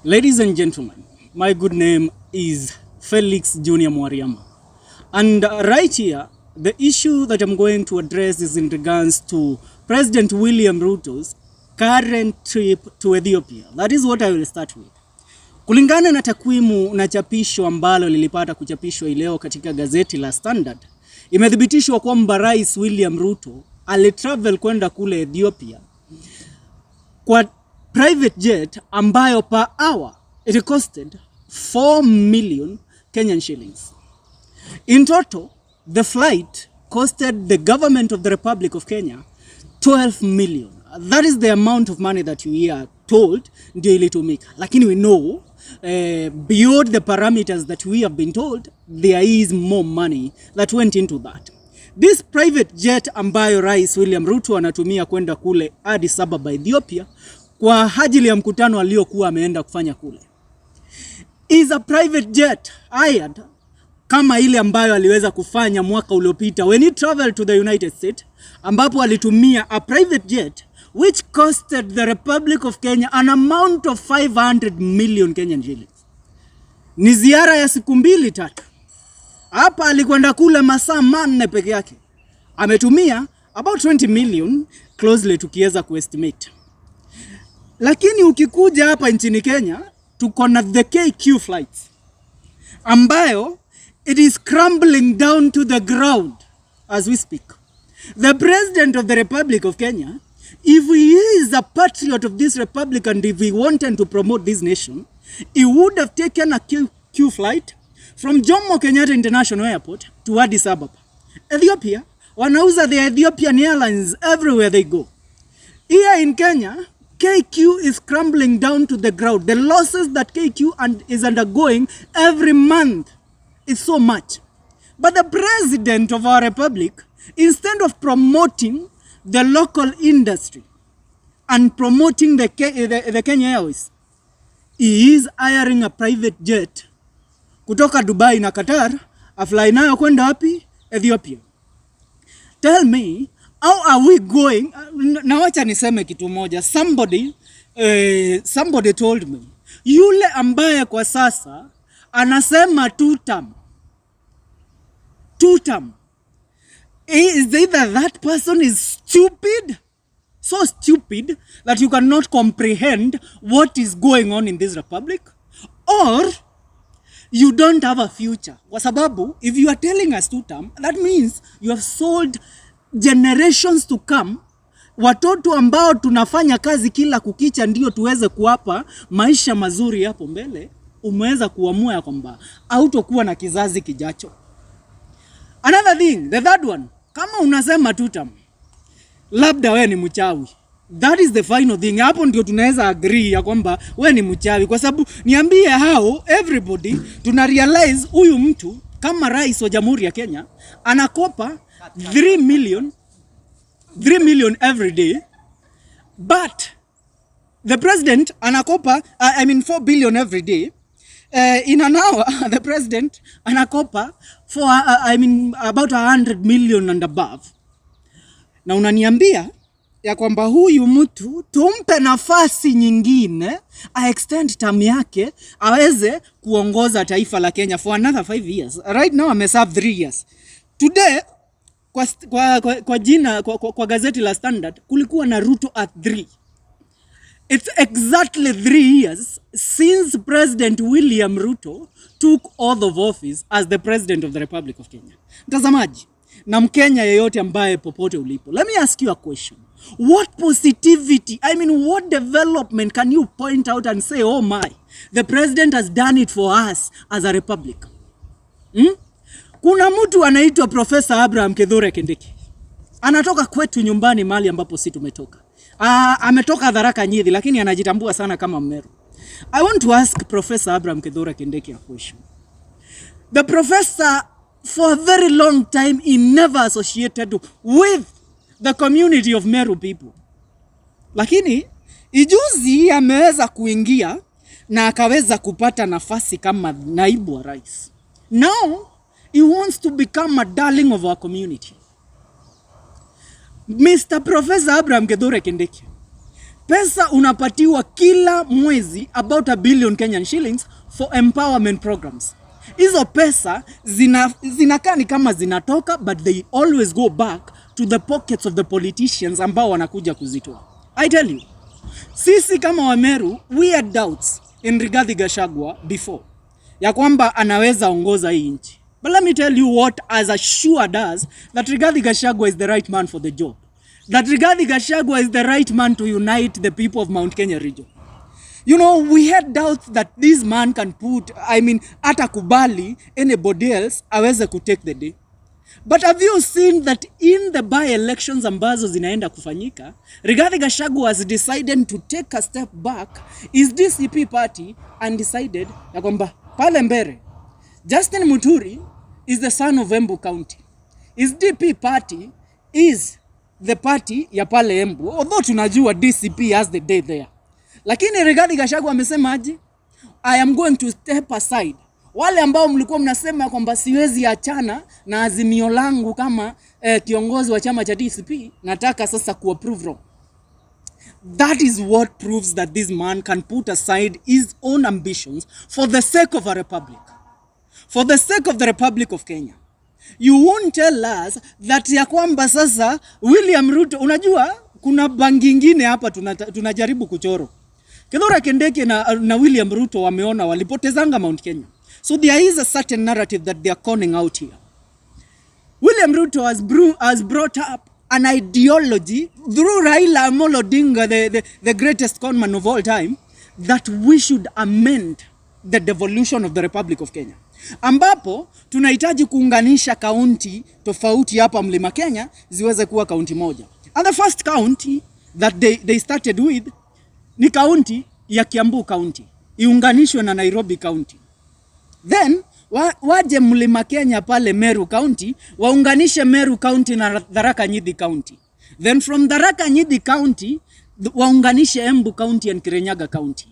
Ladies and gentlemen, my good name is Felix Junior Mwariama. And right here, the issue that I'm going to address is in regards to President William Ruto's current trip to Ethiopia. That is what I will start with. Kulingana na takwimu na chapisho ambalo lilipata kuchapishwa leo katika gazeti la Standard, imethibitishwa kwamba Rais William Ruto alitravel kwenda kule Ethiopia kwa private jet ambayo per hour it costed 4 million Kenyan shillings. In total, the flight costed the government of the Republic of Kenya 12 million. That is the amount of money that we are told ndio ilitumika. Lakini we know beyond the parameters that we have been told, there is more money that went into that. This private jet ambayo Rais William Ruto anatumia kwenda kule Addis Ababa, Ethiopia, kwa ajili ya mkutano aliokuwa ameenda kufanya kule, is a private jet hired kama ile ambayo aliweza kufanya mwaka uliopita when he traveled to the United States, ambapo alitumia a private jet which costed the Republic of Kenya an amount of 500 million Kenyan shillings. Ni ziara ya siku 2-3. Hapa alikwenda kule masaa 4 peke yake. Ametumia about 20 million closely tukiweza kuestimate. Lakini ukikuja hapa nchini Kenya, tuko na the KQ flights ambayo it is crumbling down to the ground as we speak. The President of the Republic of Kenya, if he is a patriot of this republic and if he wanted to promote this nation, he would have taken a KQ flight from Jomo Kenyatta International Airport to Addis Ababa. Ethiopia, wanauza the Ethiopian Airlines everywhere they go. Here in Kenya, KQ is crumbling down to the ground. The losses that KQ is undergoing every month is so much. But the president of our republic, instead of promoting the local industry and promoting the Kenya Airways, he is hiring a private jet kutoka Dubai na Qatar, afly nayo kwenda wapi? Ethiopia. Tell me, how are we going? Na wacha niseme kitu moja. Somebody told me, yule ambaye kwa sasa anasema two term. Is either that person is stupid, so stupid that you cannot comprehend what is going on in this republic, or you don't have a future. Kwa sababu, if you are telling us two term, that means you have sold generations to come, watoto ambao tunafanya kazi kila kukicha ndio tuweze kuwapa maisha mazuri hapo mbele, umeweza kuamua ya kwamba hautokuwa na kizazi kijacho. Another thing, the third one, kama unasema two term, labda wewe ni mchawi. That is the final thing. Hapo ndio tunaweza agree ya kwamba wewe ni mchawi, kwa sababu niambie how everybody tuna realize huyu mtu kama rais wa Jamhuri ya Kenya anakopa 3 million every day, but the president anakopa 4 billion every day. In an hour the president anakopa for about 100 million and above. Na unaniambia ya kwamba huyu mtu tumpe nafasi nyingine a extend term yake aweze kuongoza taifa la Kenya for another 5 years. Right now ameserve 3 years. Today kwa gazeti la Standard kulikuwa na Ruto at 3. It's exactly 3 years since President William Ruto took oath of office as the President of the Republic of Kenya. Mtazamaji na Mkenya yeyote ambaye popote ulipo, let me ask you a question. What positivity, what development can you point out and say, oh my, the president has done it for us as a republic? Kuna mtu anaitwa Professor Abraham Kithure Kindiki. Anatoka kwetu nyumbani mahali ambapo si tumetoka. Ametoka Tharaka Nithi, lakini anajitambua sana kama Mmeru. I want to ask Professor Abraham Kithure Kindiki a question. The professor, for a very long time, he never associated with the community of Meru people. Lakini ijuzi ameweza kuingia na akaweza kupata nafasi kama naibu wa rais. Now he wants to become a darling of our community. Mr. Professor Abraham Kithure Kindiki, Pesa unapatiwa kila mwezi about 1 billion Kenyan shillings for empowerment programs. Hizo pesa zinakaa ni kama zinatoka, but they always go back to the pockets of the politicians ambao wanakuja kuzitoa. I tell you, sisi kama Wameru, we had doubts in Rigathi Gachagua before ya kwamba anaweza ongoza hii nchi. But let me tell you what has assured us that Rigathi Gachagua is the right man for the job. That Rigathi Gachagua is the right man to unite the people of Mount Kenya region. You know, we had doubts that this man can atakubali anybody else aweze kutake the day. But have you seen that in the by-elections ambazo zinaenda kufanyika, Rigathi Gachagua has decided to take a step back, is DCP party, and decided ya kwamba pale mbere, Justin Muturi is the son of Embu County. His DP party is the party ya pale Embu, although tunajua DCP has the day there. Lakini Rigathi Gachagua amesema aje? I am going to step aside. Wale ambao mlikuwa mnasema kwamba siwezi achana na azimio langu kama kiongozi wa chama cha DCP, nataka sasa ku-approve wrong. That is what proves that this man can put aside his own ambitions for the sake of a republic. For the sake of the Republic of Kenya. You won't tell us that ya kwamba sasa William Ruto, unajua kuna bangi ingine hapa tunajaribu kuchoro. Kithure Kindiki na William Ruto wameona walipotezanga Mount Kenya. So there is a certain narrative that they are conning out here. William Ruto has brought up an ideology through Raila Amolo Odinga, the greatest conman of all time, that we should amend the devolution of the Republic of Kenya. Ambapo tunahitaji kuunganisha kaunti tofauti hapa Mlima Kenya ziweze kuwa kaunti moja. And the first county that they started with ni kaunti ya Kiambu County, iunganishwe na Nairobi County. Then waje Mlima Kenya pale Meru County, waunganishe Meru County na Tharaka Nithi County. Then from Tharaka Nithi County waunganishe Embu County and Kirinyaga County.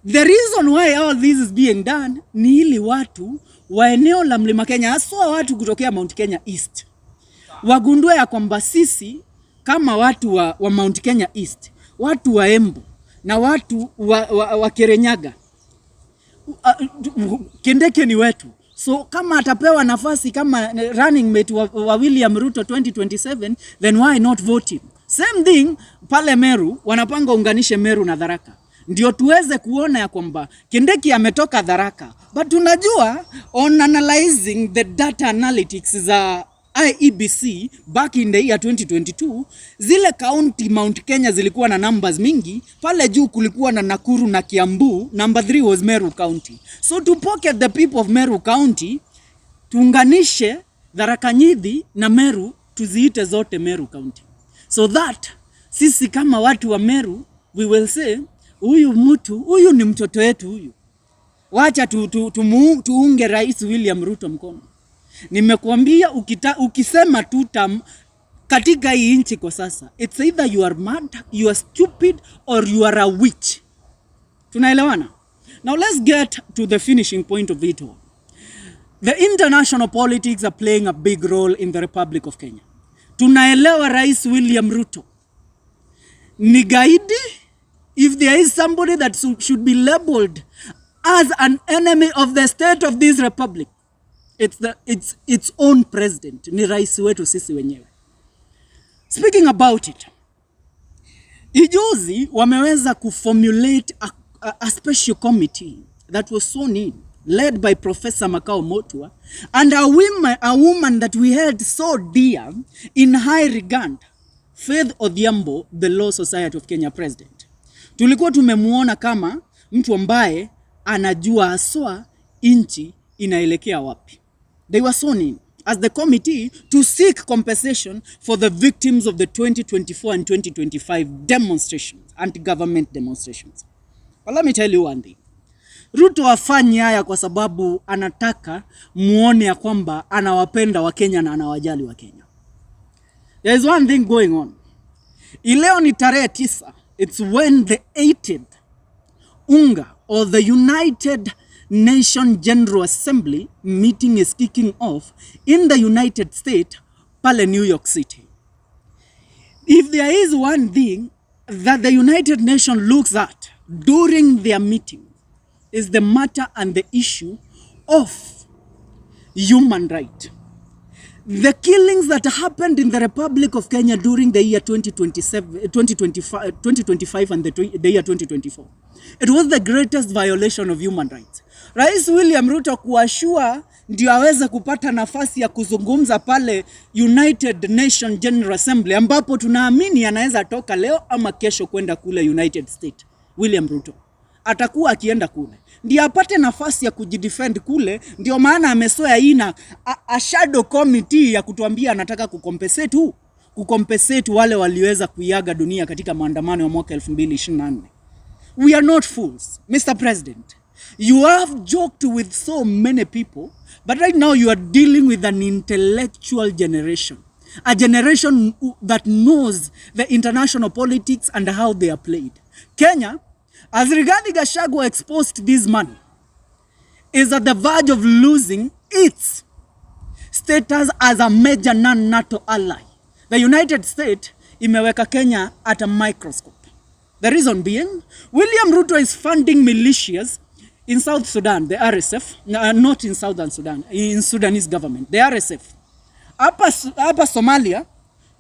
The reason why all this is being done ni ili watu wa eneo la Mlima Kenya, haswa watu kutokea Mount Kenya East, wagundue ya kwamba sisi kama watu wa Mount Kenya East, watu wa Embu na watu wa Kirinyaga, Kindiki ni wetu. So kama atapewa nafasi kama running mate wa William Ruto 2027, then why not vote him? Same thing pale Meru, wanapanga unganishe Meru na Tharaka. Ndio tuweze kuona ya kwamba Kindiki ametoka Tharaka. But tunajua on analyzing the data analytics za IEBC back in the year 2022, zile county Mount Kenya zilikuwa na numbers mingi, pale juu kulikuwa na Nakuru na Kiambu, number 3 was Meru County. So to pocket the people of Meru County, tuunganishe Tharaka Nithi na Meru, tuziite zote Meru County. So that sisi kama watu wa Meru, we will say, huyu ni mtoto wetu huyu. Wacha tuunge Rais William Ruto mkono. Nimekuambia ukisema tutam katika hii nchi kwa sasa, it's either you are mad, you are stupid, or you are a witch. Tunaelewana? Now let's get to the finishing point of it all. The international politics are playing a big role in the Republic of Kenya. Tunaelewa Rais William Ruto ni gaidi. If there is somebody that should be labeled as an enemy of the state of this republic, it's its own president, ni rais wetu sisi wenyewe. Speaking about it, ijuzi wameweza kuformulate a special committee that was sworn in, led by Professor Makao Motua, and a woman that we held so dear in high regard, Faith Odhiambo, the Law Society of Kenya president. Tulikuwa tumemuona kama mtu ambaye anajua haswa inchi inaelekea wapi. They were sworn in as the committee to seek compensation for the victims of the 2024 and 2025 demonstrations, anti-government demonstrations. But let me tell you one thing. Ruto afanya haya kwa sababu anataka muone ya kwamba anawapenda wa Kenya na anawajali wa Kenya. There is one thing going on. Ileo ni tarehe 9. It's when the 80th UNGA, or the United Nations General Assembly meeting, is kicking off in the United States, pale New York City. If there is one thing that the United Nations looks at during their meeting is the matter and the issue of human rights. The killings that happened in the Republic of Kenya during the year 2025 and the year 2024, it was the greatest violation of human rights. Rais William Ruto kuashua ndio aweze kupata nafasi ya kuzungumza pale United Nations General Assembly, ambapo tunaamini anaweza toka leo ama kesho kwenda kule United States. William Ruto atakuwa akienda kule ndio apate nafasi ya kujidefend kule. Ndio maana amesoya ina a shadow committee ya kutuambia anataka kukompensate wale waliweza kuiaga dunia katika maandamano ya mwaka 2024. We are not fools, Mr. President. You have joked with so many people, but right now you are dealing with an intellectual generation. A generation that knows the international politics and how they are played. Kenya, as Rigathi Gachagua exposed this money, is at the verge of losing its status as a major non-NATO ally. The United States imeweka Kenya at a microscope. The reason being, William Ruto is funding militias in South Sudan, the RSF, not in Southern Sudan, in Sudanese government, the RSF. Hapa Somalia,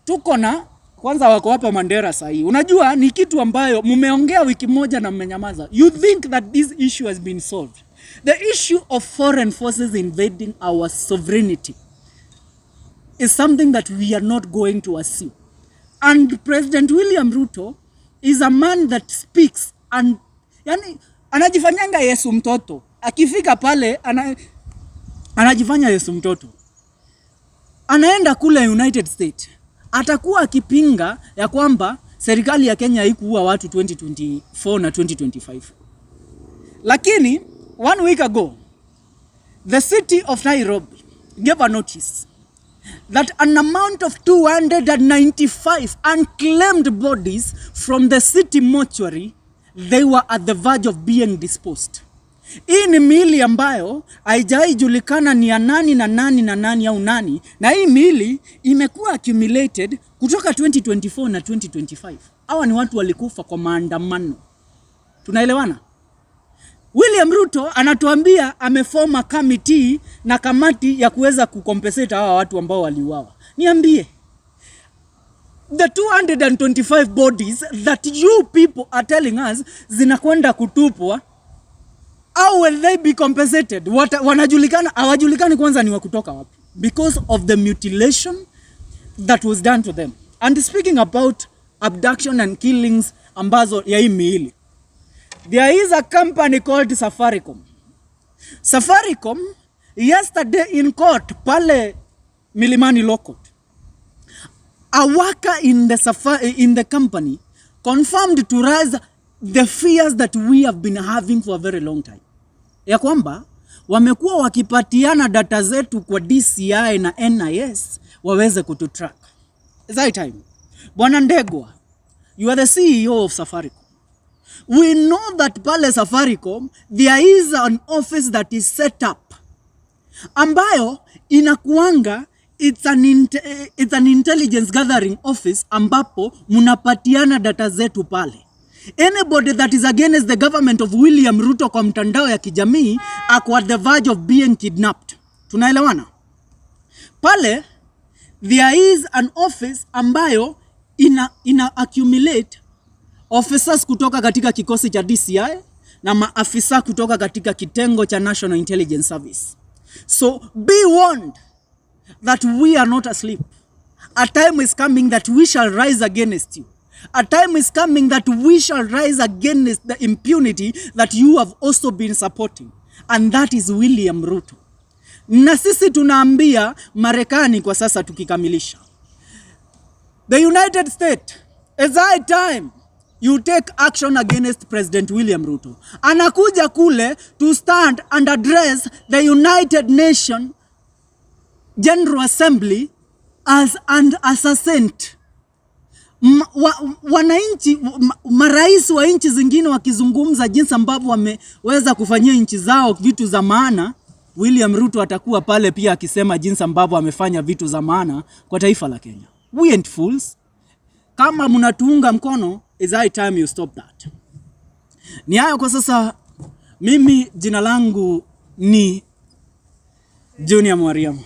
tuko na, kwanza wako hapa Mandera sahi. Unajua, ni kitu ambayo mumeongea wiki moja na mmenyamaza. You think that this issue has been solved. The issue of foreign forces invading our sovereignty is something that we are not going to assume. And President William Ruto is a man that speaks and yani anajifanyanga Yesu mtoto. Akifika pale anajifanya Yesu mtoto. Anaenda kule United States. Atakuwa akipinga ya kwamba serikali ya Kenya haikuua watu 2024 na 2025. Lakini 1 week ago, the city of Nairobi gave a notice that an amount of 295 unclaimed bodies from the city mortuary, they were at the verge of being disposed. Hii ni miili ambayo haijai julikana ni ya nani na nani na nani au nani, na hii miili imekuwa accumulated kutoka 2024 na 2025. Hawa ni watu walikufa kwa maandamano. Tunaelewana? William Ruto anatuambia ameforma committee na kamati ya kuweza kukompensate hawa watu ambao waliuawa. Niambie, the 225 bodies that you people are telling us zinakwenda kutupwa, how will they be compensated? Wanajulikana, hawajulikani kwanza ni wa kutoka wapi, because of the mutilation that was done to them. And speaking about abduction and killings ambazo ya hii miili, there is a company called Safaricom. Safaricom, yesterday in court, pale Milimani Law Court, a worker in the company confirmed to us the fears that we have been having for a very long time. Ya kwamba, wamekuwa wakipatiana data zetu kwa DCI na NIS, waweze kututrack. It's high time. Bwana Ndegwa, you are the CEO of Safaricom. We know that pale Safaricom, there is an office that is set up, ambayo inakuanga, it's an intelligence gathering office ambapo munapatiana data zetu pale. Anybody that is against the government of William Ruto kwa mtandao ya kijamii ako at the verge of being kidnapped. Tunaelewana? Pale, there is an office ambayo ina accumulate officers kutoka katika kikosi cha DCI na maafisa kutoka katika kitengo cha National Intelligence Service. So be warned that we are not asleep. A time is coming that we shall rise against you. A time is coming that we shall rise against the impunity that you have also been supporting. And that is William Ruto. Na sisi tunaambia Marekani kwa sasa tukikamilisha. The United States, it's high time you take action against President William Ruto. Anakuja kule to stand and address the United Nations General Assembly as a saint. Wananchi, marais wa nchi zingine wakizungumza jinsi ambavyo wameweza kufanyia nchi zao vitu za maana, William Ruto atakuwa pale pia akisema jinsi ambavyo amefanya vitu za maana kwa taifa la Kenya. We ain't fools. Kama mnatuunga mkono, It's high time you stop that. Ni hayo kwa sasa. Mimi jina langu ni Junior Mwariama.